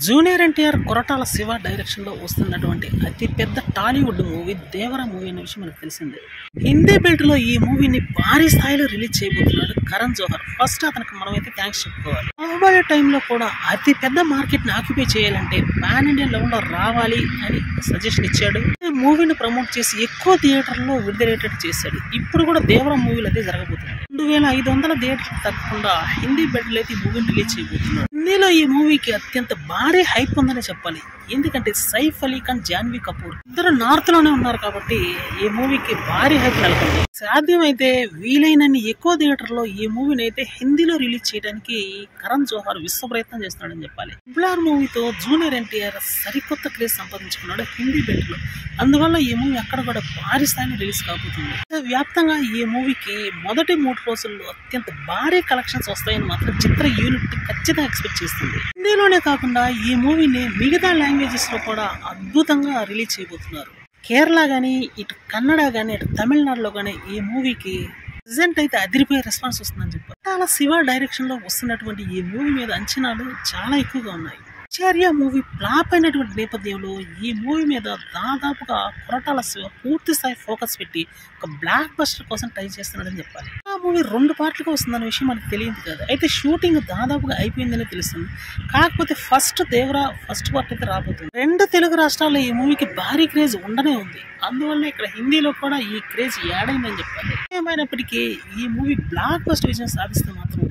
Junior NTR Koratala Shiva direction లో వస్తున్నటువంటి అతి పెద్ద టాలీవుడ్ మూవీ దేవరా మూవీ అనే విషయం మనకు తెలిసిందే. హిందీ బెల్ట్ లో ఈ మూవీని భారీ స్థాయిలో రిలీజ్ చేయబోతున్నాడు కరణ్ జోహర్. ఫస్ట్ అతనికి మనమైతే థ్యాంక్స్ చెప్పుకోవాలి. రాబోయే టైంలో కూడా అతి పెద్ద మార్కెట్ ని ఆక్యుపై చేయాలంటే పాన్ ఇండియన్ లెవెల్ లో రావాలి అని సజెషన్ ఇచ్చాడు. మూవీని ప్రమోట్ చేసి ఎక్కువ థియేటర్లో విడుదలయ్యేటట్టు చేశాడు. ఇప్పుడు కూడా దేవరా మూవీలు అదే జరగబోతుంది. 2500 థియేటర్లు తగ్గకుండా హిందీ బెల్ట్ అయితే ఈ మూవీని రిలీజ్ చేయబోతున్నాడు. హిందీలో ఈ మూవీకి అత్యంత భారీ హైప్ ఉందని చెప్పాలి. ఎందుకంటే సైఫ్ అలీ ఖాన్, జాన్వీ కపూర్ ఇద్దరు నార్త్ లోనే ఉన్నారు కాబట్టి ఈ మూవీకి భారీ హైప్ నెలకొంది. సాధ్యమైతే వీలైనన్ని ఎక్కువ థియేటర్లో ఈ మూవీని అయితే హిందీలో రిలీజ్ చేయడానికి కరణ్ జోహర్ విశ్వ ప్రయత్నం చేస్తున్నాడని చెప్పాలి. ట్రిపుల్ మూవీతో జూనియర్ ఎన్టీఆర్ సరికొత్త క్రేజ్ సంపాదించుకున్నాడు హిందీ బెల్ట్ లో. అందువల్ల ఈ మూవీ అక్కడ కూడా భారీ స్థాయిలో రిలీజ్ కాబోతుంది. వ్యాప్తంగా ఈ మూవీకి మొదటి 3 రోజుల్లో అత్యంత భారీ కలెక్షన్స్ వస్తాయని మాత్రం చిత్ర యూనిట్ ఖచ్చితంగా ఎక్స్పెక్ట్ చేస్తుంది. హిందీలోనే కాకుండా ఈ మూవీని మిగతా లాంగ్వేజెస్ లో కూడా అద్భుతంగా రిలీజ్ చేయబోతున్నారు. కేరళ గానీ, ఇటు కన్నడ గానీ, ఇటు తమిళనాడులో గానీ ఈ మూవీకి ప్రెజెంట్ అయితే అదిరిపోయే రెస్పాన్స్ వస్తుందని చెప్పారు. చాలా శివ డైరెక్షన్ లో వస్తున్నటువంటి ఈ మూవీ మీద అంచనాలు చాలా ఎక్కువగా ఉన్నాయి. ఆచార్య మూవీ ఫ్లాప్ అయినటువంటి నేపథ్యంలో ఈ మూవీ మీద దాదాపుగా కొరటాల శివ పూర్తి స్థాయి ఫోకస్ పెట్టి ఒక బ్లాక్ బస్టర్ కోసం ట్రై చేస్తున్నాడని చెప్పాలి. ఆ మూవీ 2 పార్ట్లుగా వస్తుందన్న విషయం మనకు తెలియదు కదా. అయితే షూటింగ్ దాదాపుగా అయిపోయిందని తెలుస్తుంది. కాకపోతే ఫస్ట్ పార్ట్ అయితే రాబోతుంది. 2 తెలుగు రాష్ట్రాల్లో ఈ మూవీకి భారీ క్రేజ్ ఉండనే ఉంది. అందువల్ల ఇక్కడ హిందీలో కూడా ఈ క్రేజ్ యాడ్ అయిందని చెప్పాలి. ఏమైనప్పటికీ ఈ మూవీ బ్లాక్ బస్టర్ విజయం సాధిస్తే మాత్రం